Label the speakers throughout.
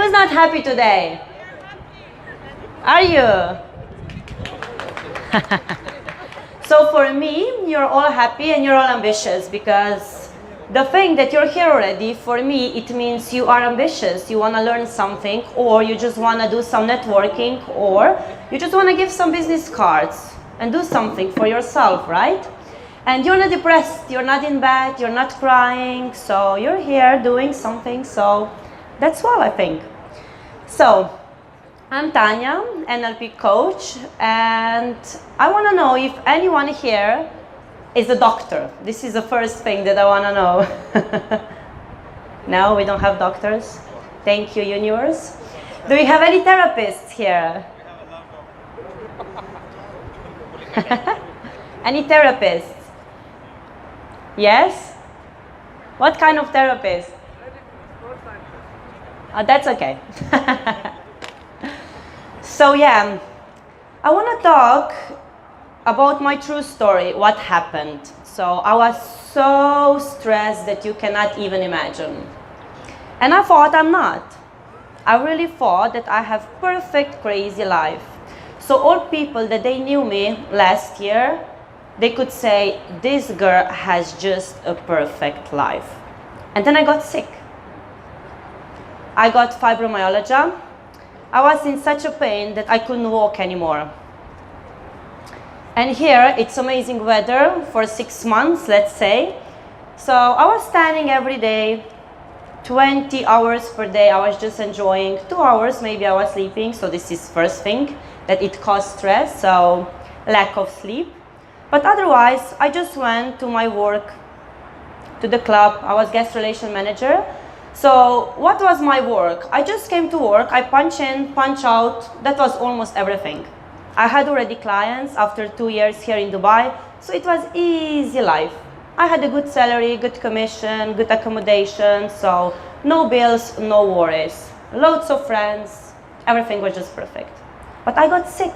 Speaker 1: Who's not happy today? Are you? So for me, you're all happy and you're all ambitious, because the thing that you're here already, for me, it means you are ambitious. You want to learn something, or you just want to do some networking, or you just want to give some business cards and do something for yourself, right? And you're not depressed, you're not in bed, you're not crying, so you're here doing something, so that's all I think. So, I'm Tanya, NLP coach, and I want to know if anyone here is a doctor. This is the first thing that I want to know. No, we don't have doctors. Thank you, universe. Do we have any therapists here? Any therapists? Yes? What kind of therapist? Oh, that's okay. So yeah, I want to talk about my true story, what happened. So I was so stressed that you cannot even imagine. And I thought I'm not. I really thought that I have perfect, crazy life. So all people that they knew me last year, they could say, this girl has just a perfect life. And then I got sick. I got fibromyalgia. I was in such a pain that I couldn't walk anymore. And here it's amazing weather for 6 months, let's say. So I was standing every day, 20 hours per day. I was just enjoying 2 hours, maybe I was sleeping. So this is first thing, that it caused stress, so lack of sleep. But otherwise, I just went to my work, to the club. I was guest relation manager. So what was my work? I just came to work, I punch in, punch out. That was almost everything. I had already clients after 2 years here in Dubai, so it was easy life. I had a good salary, good commission, good accommodation, so no bills, no worries. Loads of friends, everything was just perfect. But I got sick.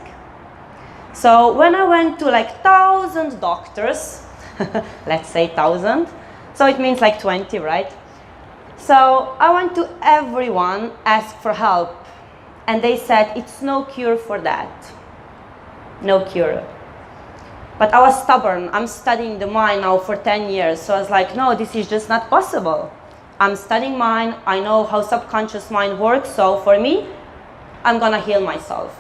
Speaker 1: So when I went to like 1,000 doctors, let's say 1,000, so it means like 20, right? So I went to everyone, asked for help, and they said, it's no cure for that. No cure. But I was stubborn. I'm studying the mind now for 10 years. So I was like, no, this is just not possible. I'm studying mind. I know how subconscious mind works. So for me, I'm going to heal myself.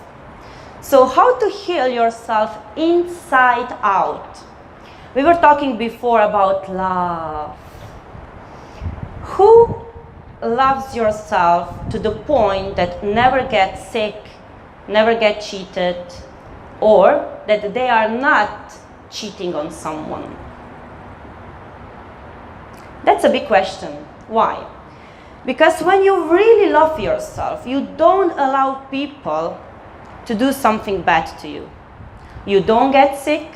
Speaker 1: So how to heal yourself inside out? We were talking before about love. Who loves yourself to the point that never gets sick, never get cheated, or that they are not cheating on someone? That's a big question. Why? Because when you really love yourself, you don't allow people to do something bad to you. You don't get sick.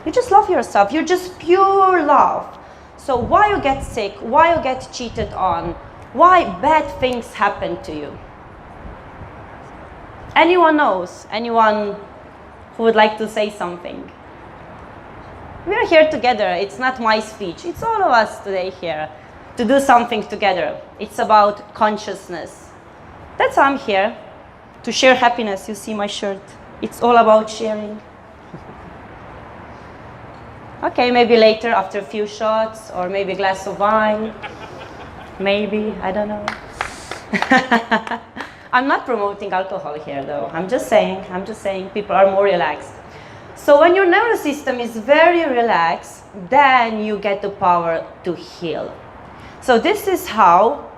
Speaker 1: You just love yourself. You're just pure love. So why you get sick, why you get cheated on, why bad things happen to you? Anyone knows? Anyone who would like to say something? We are here together. It's not my speech. It's all of us today here to do something together. It's about consciousness. That's why I'm here, to share happiness. You see my shirt. It's all about sharing. Okay, maybe later after a few shots, or maybe a glass of wine. Maybe, I don't know. I'm not promoting alcohol here though. I'm just saying people are more relaxed. So when your nervous system is very relaxed, then you get the power to heal. So this is how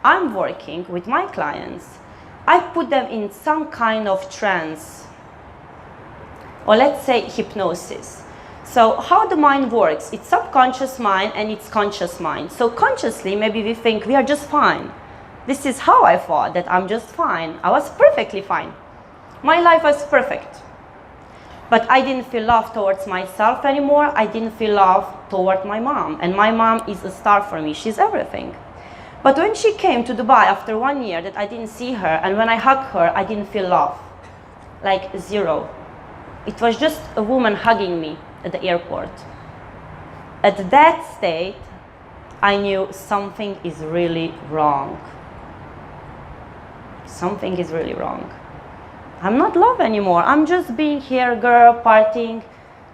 Speaker 1: I'm working with my clients. I put them in some kind of trance, or let's say hypnosis. So how the mind works, it's subconscious mind and it's conscious mind. So consciously, maybe we think we are just fine. This is how I thought, that I'm just fine. I was perfectly fine. My life was perfect. But I didn't feel love towards myself anymore. I didn't feel love toward my mom. And my mom is a star for me. She's everything. But when she came to Dubai after 1 year that I didn't see her, and when I hugged her, I didn't feel love. Like zero. It was just a woman hugging me at the airport. At that state, I knew something is really wrong. something is really wrong. I'm not love anymore. I'm just being here, girl, partying,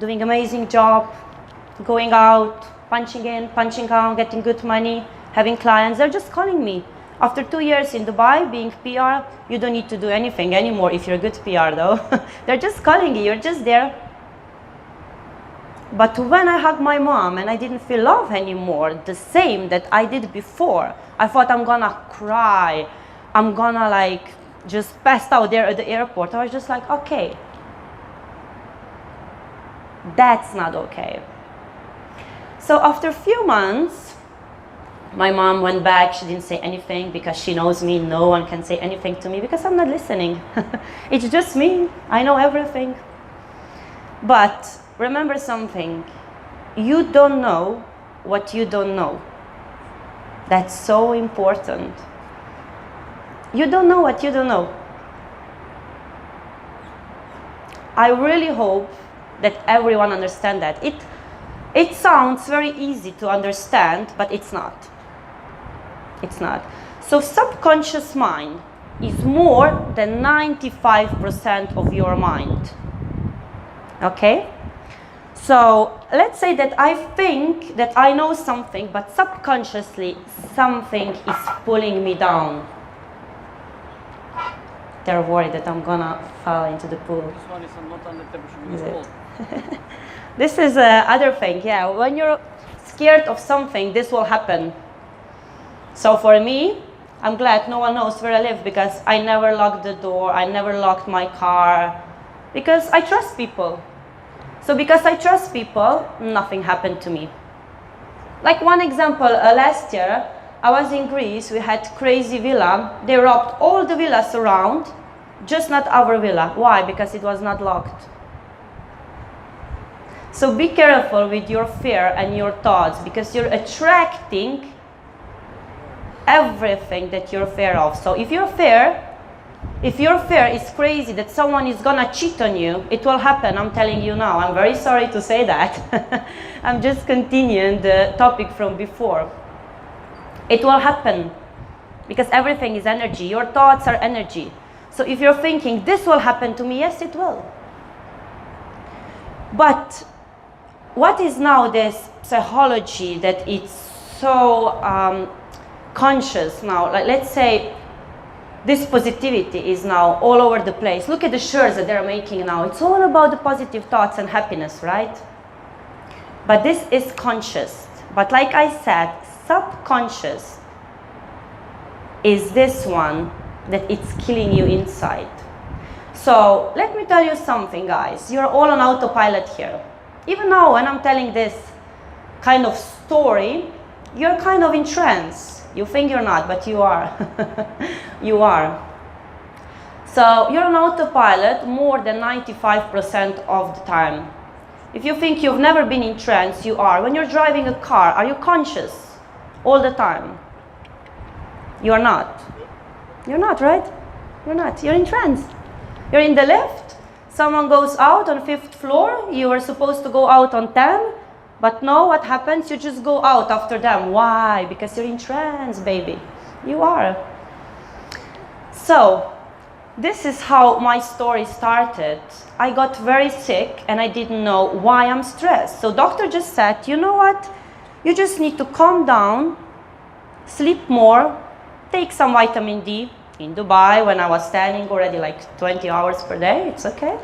Speaker 1: doing amazing job, going out, punching in, punching out, getting good money, having clients. They're just calling me. After 2 years in Dubai, being PR, you don't need to do anything anymore if you're a good PR though. They're just calling you, you're just there. But when I hugged my mom and I didn't feel love anymore, the same that I did before, I thought I'm gonna cry. I'm gonna like just pass out there at the airport. I was just like, okay, that's not okay. So after a few months, my mom went back. She didn't say anything because she knows me. No one can say anything to me because I'm not listening. It's just me. I know everything. But remember something. You don't know what you don't know. That's so important. You don't know what you don't know. I really hope that everyone understands that. It sounds very easy to understand, but it's not. It's not. So subconscious mind is more than 95% of your mind. Okay? So let's say that I think that I know something, but subconsciously something is pulling me down. They're worried that I'm gonna fall into the pool.
Speaker 2: This one is not under.
Speaker 1: This is other thing, yeah. When you're scared of something, this will happen. So for me, I'm glad no one knows where I live because I never locked the door, I never locked my car, because I trust people. So because I trust people, nothing happened to me. Like one example, last year, I was in Greece, we had crazy villa. They robbed all the villas around, just not our villa. Why? Because it was not locked. So be careful with your fear and your thoughts because you're attracting everything that you're fear of. So if your fear is crazy that someone is gonna cheat on you, it will happen, I'm telling you now. I'm very sorry to say that. I'm just continuing the topic from before. It will happen because everything is energy. Your thoughts are energy. So if you're thinking, this will happen to me, yes, it will. But what is now this psychology that it's so conscious now? Like, let's say this positivity is now all over the place. Look at the shirts that they're making now. It's all about the positive thoughts and happiness, right? But this is conscious. But like I said, subconscious is this one that it's killing you inside. So let me tell you something, guys. You're all on autopilot here. Even now when I'm telling this kind of story, you're kind of in trance. You think you're not, but you are. You are. So you're on autopilot more than 95% of the time. If you think you've never been in trance, you are. When you're driving a car, are you conscious all the time? You're not. You're not, right? You're not. You're in trance. You're in the lift. Someone goes out on 5th floor. You were supposed to go out on 10. But no, what happens? You just go out after them. Why? Because you're in trance, baby. You are. So, this is how my story started. I got very sick and I didn't know why I'm stressed. So doctor just said, you know what? You just need to calm down, sleep more, take some vitamin D. In Dubai, when I was standing already like 20 hours per day, it's okay.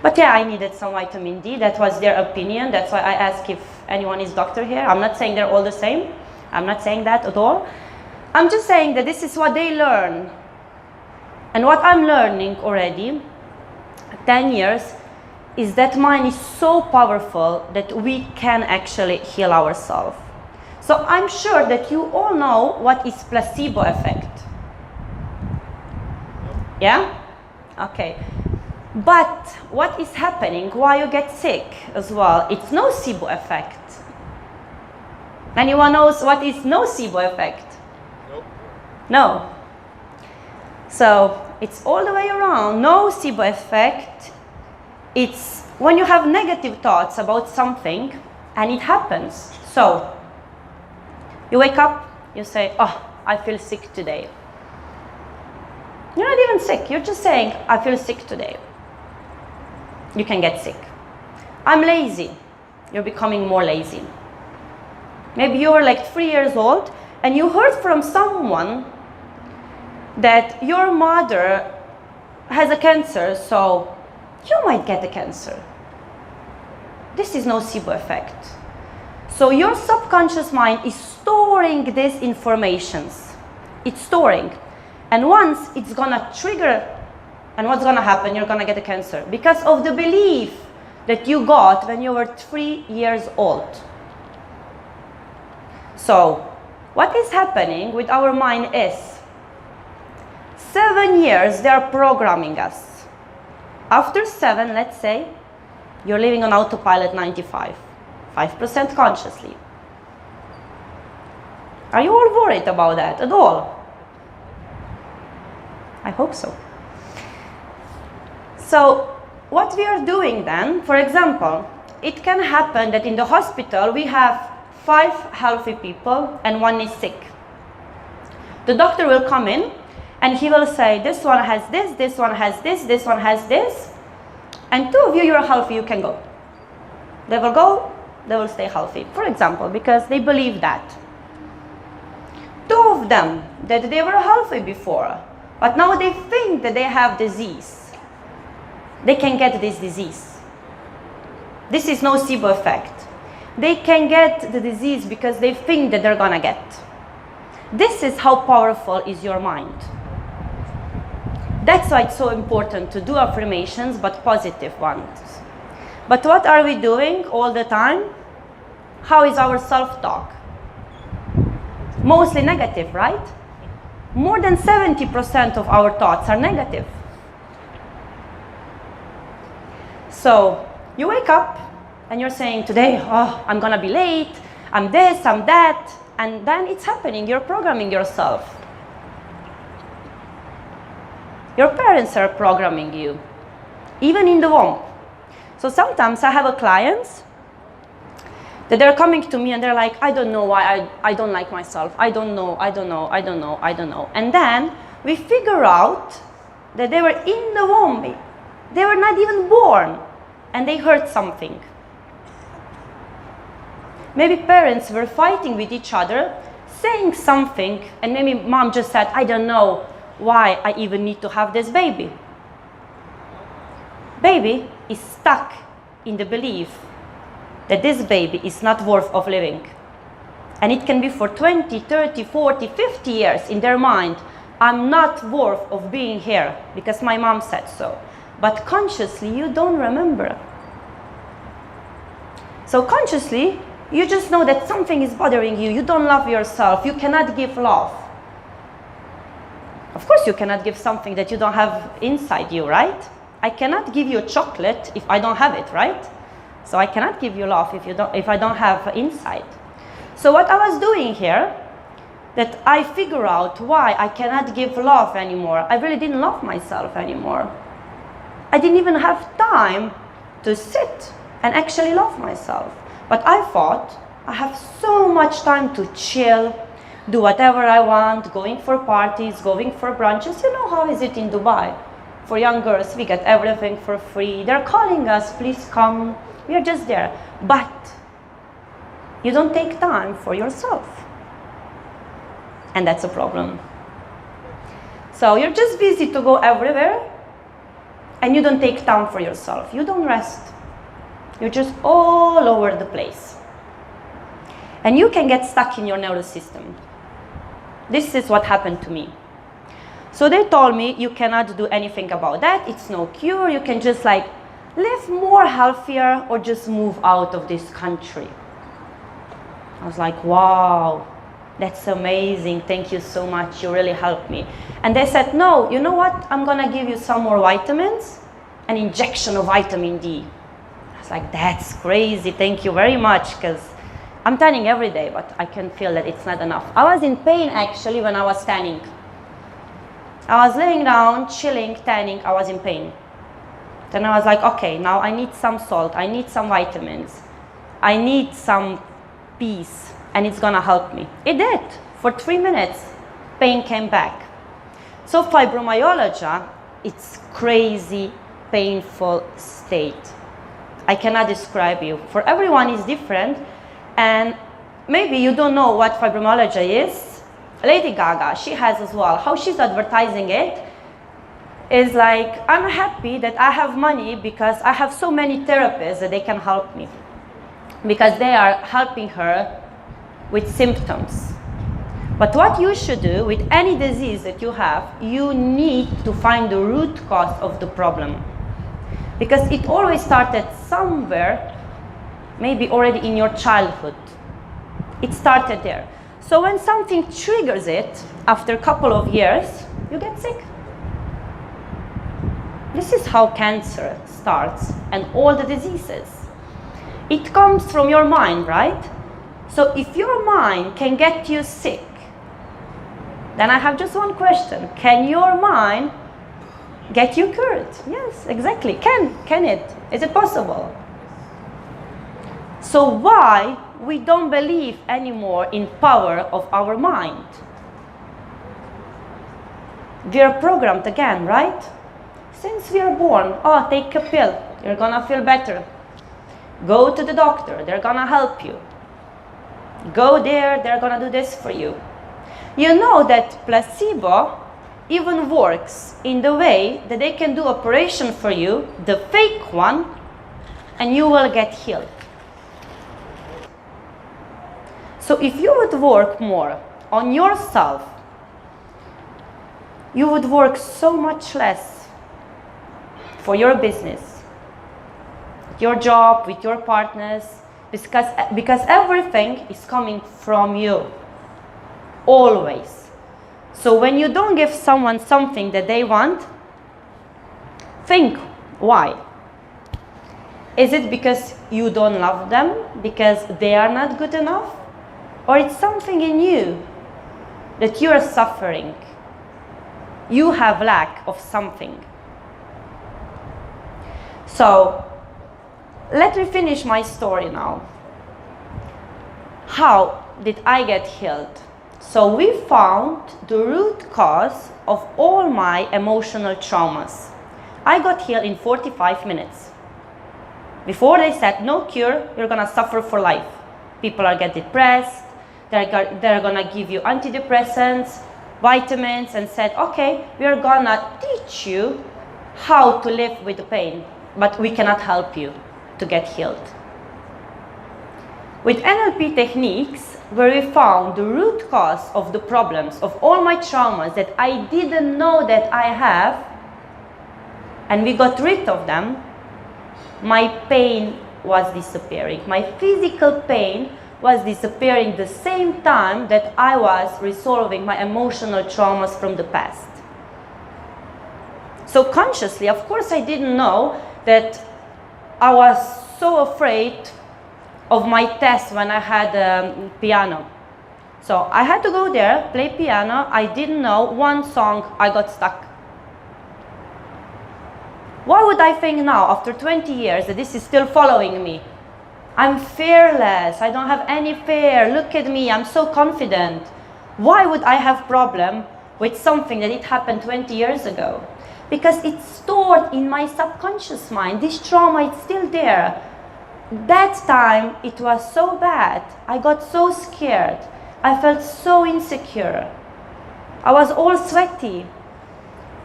Speaker 1: But yeah, I needed some vitamin D. That was their opinion. That's why I asked if anyone is doctor here. I'm not saying they're all the same. I'm not saying that at all. I'm just saying that this is what they learn. And what I'm learning already, 10 years, is that mind is so powerful that we can actually heal ourselves. So I'm sure that you all know what is placebo effect. Yeah? Okay. But what is happening while you get sick as well? It's nocebo effect. Anyone knows what is nocebo effect?
Speaker 2: Nope.
Speaker 1: No. So it's all the way around. Nocebo effect, it's when you have negative thoughts about something and it happens. So you wake up, you say, oh, I feel sick today. You're not even sick. You're just saying, I feel sick today. You can get sick. I'm lazy. You're becoming more lazy. Maybe you were like 3 years old and you heard from someone that your mother has a cancer, so you might get a cancer. This is nocebo effect. So your subconscious mind is storing these informations. It's storing. And once it's gonna trigger, and what's gonna happen? You're gonna get a cancer because of the belief that you got when you were 3 years old. So what is happening with our mind is 7 years they are programming us. After 7, let's say, you're living on autopilot 95, 5% consciously. Are you all worried about that at all? I hope so. So what we are doing then, for example, it can happen that in the hospital we have 5 healthy people and 1 is sick. The doctor will come in and he will say, this one has this one has this one has this, and 2 of you, you're healthy, you can go. They will go, they will stay healthy, for example, because they believe that. 2 of them, that they were healthy before, but now they think that they have disease. They can get this disease. This is nocebo effect. They can get the disease because they think that they're gonna get. This is how powerful is your mind. That's why it's so important to do affirmations, but positive ones. But what are we doing all the time? How is our self-talk? Mostly negative, right? More than 70% of our thoughts are negative. So you wake up and you're saying today, oh, I'm gonna be late, I'm this, I'm that, and then it's happening, you're programming yourself. Your parents are programming you, even in the womb. So sometimes I have a clients that they're coming to me and they're like, I don't know why I don't like myself. I don't know. And then we figure out that they were in the womb. They were not even born and they heard something. Maybe parents were fighting with each other, saying something, and maybe mom just said, I don't know why I even need to have this baby. Baby is stuck in the belief that this baby is not worth of living. And it can be for 20, 30, 40, 50 years in their mind, I'm not worth of being here because my mom said so. But consciously, you don't remember. So consciously, you just know that something is bothering you. You don't love yourself. You cannot give love. Of course, you cannot give something that you don't have inside you, right? I cannot give you a chocolate if I don't have it, right? So I cannot give you love if I don't have inside. So what I was doing here, that I figure out why I cannot give love anymore. I really didn't love myself anymore. I didn't even have time to sit and actually love myself. But I thought I have so much time to chill, do whatever I want, going for parties, going for brunches. You know how is it in Dubai? For young girls, we get everything for free. They're calling us, please come. We are just there. But you don't take time for yourself. And that's a problem. So you're just busy to go everywhere and you don't take time for yourself. You don't rest. You're just all over the place. And you can get stuck in your nervous system. This is what happened to me. So they told me, you cannot do anything about that. It's no cure. You can just like live more healthier or just move out of this country. I was like, wow, that's amazing. Thank you so much. You really helped me. And they said, no, you know what? I'm going to give you some more vitamins, an injection of vitamin D. I was like, that's crazy. Thank you very much, because I'm tanning every day, but I can feel that it's not enough. I was in pain actually when I was tanning. I was laying down, chilling, tanning. I was in pain. Then I was like, okay, now I need some salt. I need some vitamins. I need some peace, and it's gonna help me. It did. For 3 minutes, pain came back. So fibromyalgia, it's crazy, painful state. I cannot describe you. For everyone is different, and maybe you don't know what fibromyalgia is. Lady Gaga, she has as well. How she's advertising it is like, I'm happy that I have money because I have so many therapists that they can help me, because they are helping her with symptoms. But what you should do with any disease that you have, you need to find the root cause of the problem. Because it always started somewhere, maybe already in your childhood. It started there. So when something triggers it, after a couple of years, you get sick. This is how cancer starts and all the diseases. It comes from your mind, right? So if your mind can get you sick, then I have just one question. Can your mind get you cured? Yes, exactly. Can it? Is it possible? So why we don't believe anymore in power of our mind? We are programmed again, right? Since we are born, oh, take a pill, you're gonna feel better. Go to the doctor, they're gonna help you. Go there, they're gonna do this for you. You know that placebo even works in the way that they can do operation for you, the fake one, and you will get healed. So if you would work more on yourself, you would work so much less for your business, your job, with your partners, because everything is coming from you. Always. So when you don't give someone something that they want, think why. Is it because you don't love them, because they are not good enough? Or it's something in you that you are suffering. You have lack of something. So let me finish my story now. How did I get healed? So we found the root cause of all my emotional traumas. I got healed in 45 minutes. Before they said, no cure, you're gonna suffer for life. People are get depressed, they're gonna give you antidepressants, vitamins, and said, okay, we're gonna teach you how to live with the pain, but we cannot help you to get healed. With NLP techniques, where we found the root cause of the problems, of all my traumas that I didn't know that I have, and we got rid of them, my pain was disappearing. My physical pain was disappearing the same time that I was resolving my emotional traumas from the past. So consciously, of course, I didn't know that I was so afraid of my test when I had piano. So I had to go there, play piano. I didn't know one song, I got stuck. Why would I think now, after 20 years, that this is still following me? I'm fearless, I don't have any fear, look at me, I'm so confident. Why would I have problem with something that it happened 20 years ago? Because it's stored in my subconscious mind. This trauma is still there. That time, it was so bad. I got so scared. I felt so insecure. I was all sweaty.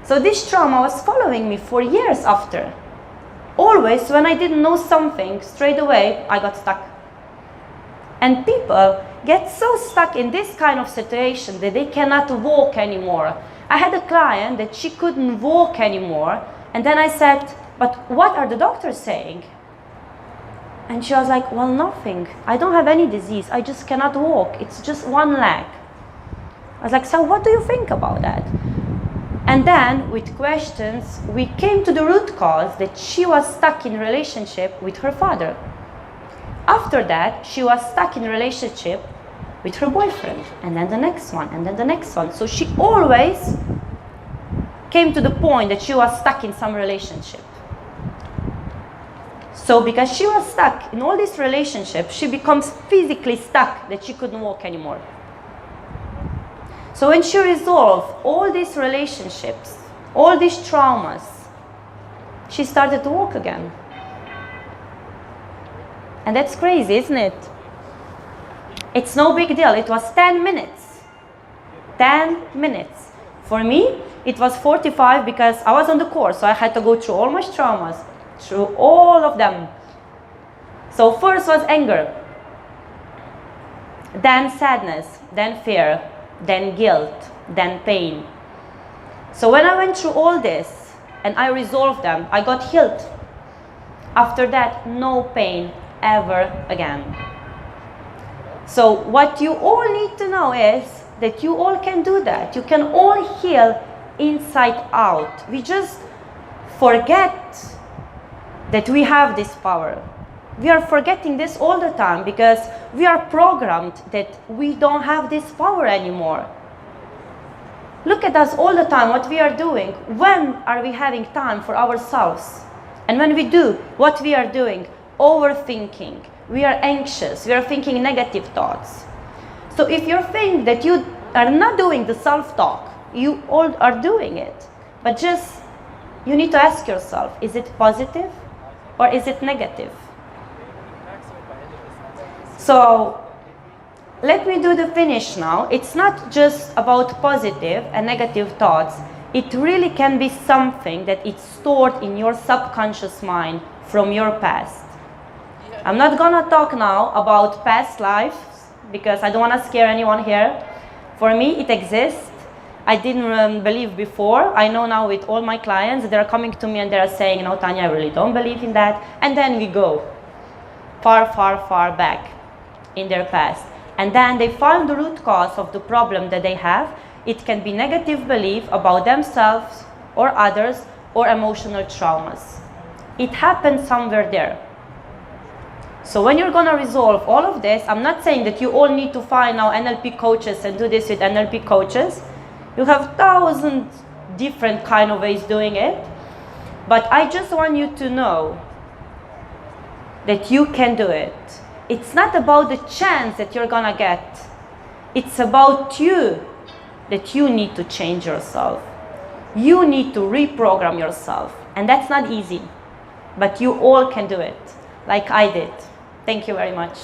Speaker 1: So this trauma was following me for years after. Always, when I didn't know something, straight away, I got stuck. And people get so stuck in this kind of situation that they cannot walk anymore. I had a client that she couldn't walk anymore. And then I said, but what are the doctors saying? And she was like, well, nothing. I don't have any disease. I just cannot walk. It's just one leg. I was like, so what do you think about that? And then, with questions, we came to the root cause that she was stuck in a relationship with her father. After that, she was stuck in a relationship with her boyfriend, and then the next one, and then the next one. So she always came to the point that she was stuck in some relationship. So because she was stuck in all these relationships, she becomes physically stuck that she couldn't walk anymore. So when she resolved all these relationships, all these traumas, she started to walk again. And that's crazy, isn't it? It's no big deal. It was 10 minutes. 10 minutes. For me, it was 45 because I was on the course, so I had to go through all my traumas, through all of them. So first was anger, then sadness, then fear, then guilt, then pain. So when I went through all this and I resolved them, I got healed. After that, no pain ever again. So what you all need to know is that you all can do that. You can all heal inside out. We just forget that we have this power. We are forgetting this all the time because we are programmed that we don't have this power anymore. Look at us all the time, what we are doing. When are we having time for ourselves? And when we do, what we are doing? Overthinking. We are anxious. We are thinking negative thoughts. So if you think that you are not doing the self-talk, you all are doing it. But just, you need to ask yourself, is it positive or is it negative? So let me do the finish now. It's not just about positive and negative thoughts. It really can be something that is stored in your subconscious mind from your past. I'm not gonna talk now about past lives because I don't want to scare anyone here. For me, it exists. I didn't believe before. I know now with all my clients, they're coming to me and they're saying, no, Tanya, I really don't believe in that. And then we go far, far, far back in their past. And then they find the root cause of the problem that they have. It can be negative belief about themselves or others or emotional traumas. It happens somewhere there. So when you're gonna resolve all of this, I'm not saying that you all need to find now NLP coaches and do this with NLP coaches. You have 1,000 different kind of ways doing it. But I just want you to know that you can do it. It's not about the chance that you're gonna get. It's about you, that you need to change yourself. You need to reprogram yourself. And that's not easy. But you all can do it, like I did. Thank you very much.